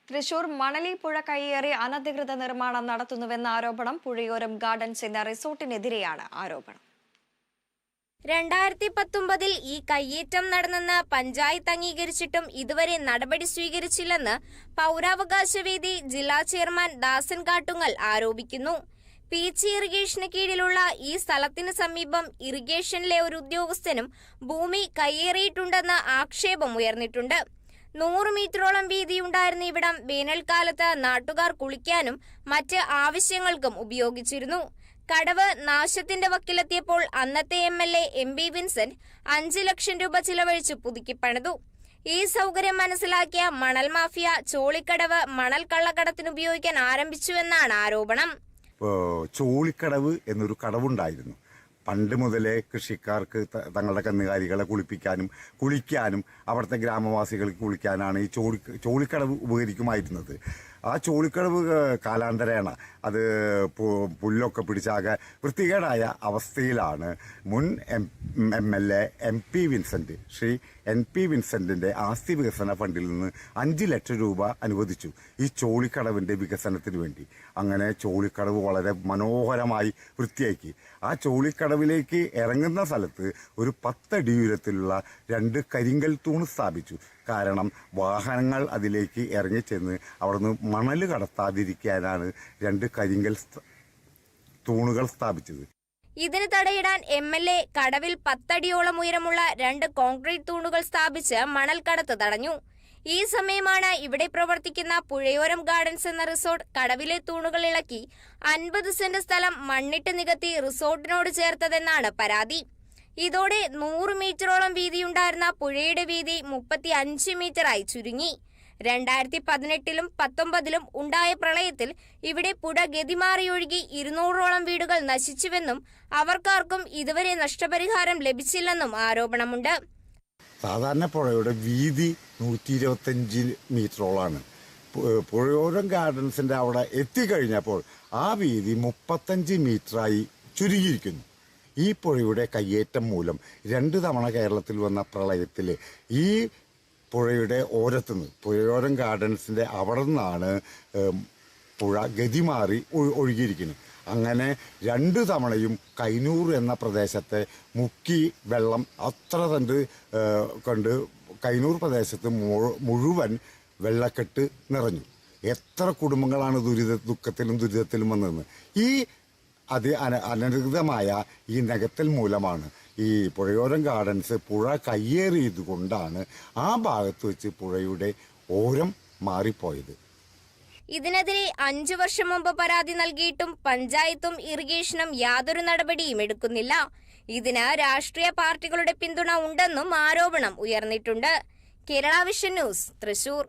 തൃശൂർ മണലി പുഴ കയ്യേറി അനധികൃത നിർമ്മാണം നടത്തുന്നുവെന്ന ആരോപണം പുഴയോരം ഗാർഡൻസ് എന്ന റിസോർട്ടിനെതിരെയാണ് ആരോപണം. 2019 ഈ കയ്യേറ്റം നടന്നെന്ന് പഞ്ചായത്ത് അംഗീകരിച്ചിട്ടും ഇതുവരെ നടപടി സ്വീകരിച്ചില്ലെന്ന് പൗരാവകാശവേദി ജില്ലാ ചെയർമാൻ ദാസൻ കാട്ടുങ്ങൽ ആരോപിക്കുന്നു. പീച്ചി ഇറിഗേഷന് കീഴിലുള്ള ഈ സ്ഥലത്തിന് സമീപം ഇറിഗേഷനിലെ ഒരു ഉദ്യോഗസ്ഥനും ഭൂമി കയ്യേറിയിട്ടുണ്ടെന്ന് ആക്ഷേപം ഉയർന്നിട്ടുണ്ട്. 100 മീറ്ററോളം വീതിയുണ്ടായിരുന്ന ഇവിടം വേനൽക്കാലത്ത് നാട്ടുകാർ കുളിക്കാനും മറ്റ് ആവശ്യങ്ങൾക്കും ഉപയോഗിച്ചിരുന്നു. കടവ് നാശത്തിന്റെ വക്കിലെത്തിയപ്പോൾ അന്നത്തെ MLA MP വിൻസെന്റ് 5 ലക്ഷം രൂപ ചിലവഴിച്ച് പുതുക്കിപ്പണിതു. ഈ സൗകര്യം മനസ്സിലാക്കിയ മണൽ മാഫിയ ചോളിക്കടവ് മണൽ കള്ളക്കടത്തിന് ഉപയോഗിക്കാൻ ആരംഭിച്ചുവെന്നാണ് ആരോപണം. ചോളിക്കടവ് എന്നൊരു കടവുണ്ടായിരുന്നു. പണ്ട് മുതലേ കൃഷിക്കാർക്ക് തങ്ങളുടെ കന്നുകാലികളെ കുളിക്കാനും അവിടുത്തെ ഗ്രാമവാസികൾക്ക് കുളിക്കാനാണ് ഈ ചോളിക്കടവ് ഉപകരിക്കുമായിരുന്നത്. ആ ചോളിക്കടവ് കാലാന്തരേണ അത് പുല്ലൊക്കെ പിടിച്ചാകെ വൃത്തികേടായ അവസ്ഥയിലാണ് മുൻ MLA MP Vincent Shri NP വിൻസെന്റിന്റെ ആസ്തി വികസന ഫണ്ടിൽ നിന്ന് 5 ലക്ഷം രൂപ അനുവദിച്ചു ഈ ചോളിക്കടവിന്റെ വികസനത്തിന് വേണ്ടി. അങ്ങനെ ചോളിക്കടവ് വളരെ മനോഹരമായി വൃത്തിയാക്കി. ആ ചോളിക്കടവിലേക്ക് ഇറങ്ങുന്ന സ്ഥലത്ത് ഒരു 10 അടി ഉയരത്തിലുള്ള 2 കരിങ്കൽ തൂണ് സ്ഥാപിച്ചു. കാരണം വാഹനങ്ങൾ അതിലേക്ക് ഇറങ്ങിച്ചെന്ന് അവിടുന്ന് മണൽ കടത്താതിരിക്കാനാണ് 2 കരിങ്കൽ തൂണുകൾ സ്ഥാപിച്ചത്. ഇതിന് തടയിടാൻ MLA കടവിൽ 10 അടിയോളം ഉയരമുള്ള 2 കോൺക്രീറ്റ് തൂണുകൾ സ്ഥാപിച്ച് മണൽ കടത്ത് തടഞ്ഞു. ഈ സമയമാണ് ഇവിടെ പ്രവർത്തിക്കുന്ന പുഴയോരം ഗാർഡൻസ് എന്ന റിസോർട്ട് കടവിലെ തൂണുകൾ ഇളക്കി 50 സെന്റ് സ്ഥലം മണ്ണിട്ട് നികത്തി റിസോർട്ടിനോട് ചേർത്തതെന്നാണ് പരാതി. ഇതോടെ 100 മീറ്ററോളം വീതിയുണ്ടായിരുന്ന പുഴയുടെ വീതി 35 മീറ്ററായി ചുരുങ്ങി. 2018-ലും 19-ലും ഉണ്ടായ പ്രളയത്തിൽ ഇവിടെ പുഴ ഗതിമാറിയൊഴുകി 200ഓളം വീടുകൾ നശിച്ചുവെന്നും അവർക്കാർക്കും ഇതുവരെ നഷ്ടപരിഹാരം ലഭിച്ചില്ലെന്നും ആരോപണമുണ്ട്. സാധാരണ പുഴയുടെ വീതി 125 മീറ്ററോളാണ്. പുഴയോരം ഗാർഡൻസിന്റെ അവിടെ എത്തിക്കഴിഞ്ഞപ്പോൾ ആ വീതി 35 മീറ്ററായി ചുരുങ്ങിയിരിക്കുന്നു. ഈ പുഴയുടെ കയ്യേറ്റം മൂലം 2 തവണ കേരളത്തിൽ വന്ന പ്രളയത്തിൽ ഈ പുഴയുടെ ഓരത്തുനിന്ന് പുഴയോരം ഗാർഡൻസിന്റെ അവിടെ നിന്നാണ് പുഴ ഗതിമാറി ഒഴുകിയിരിക്കുന്നത്. അങ്ങനെ 2 തവണയും കൈനൂർ എന്ന പ്രദേശത്തെ മുക്കി വെള്ളം അത്ര കണ്ട് കൈനൂർ പ്രദേശത്ത് മുഴുവൻ വെള്ളക്കെട്ട് നിറഞ്ഞു. എത്ര കുടുംബങ്ങളാണ് ദുഃഖത്തിലും ദുരിതത്തിലും വന്നതെന്ന്. ഈ അനധികൃതമായ ഈ നികത്തൽ മൂലമാണ് ഈ പുഴയോരം ഗാർഡൻസ് പുഴ കയ്യേറിയതുകൊണ്ടാണ് ആ ഭാഗത്ത് വെച്ച് പുഴയുടെ ഓരം മാറിപ്പോയത്. ഇതിനെതിരെ 5 വർഷം മുമ്പ് പരാതി നൽകിയിട്ടും പഞ്ചായത്തും ഇറിഗേഷനും യാതൊരു നടപടിയും എടുക്കുന്നില്ല. ഇതിന് രാഷ്ട്രീയ പാർട്ടികളുടെ പിന്തുണ ഉണ്ടെന്നും ആരോപണം ഉയർന്നിട്ടുണ്ട്. Kerala vision news, Thrissur.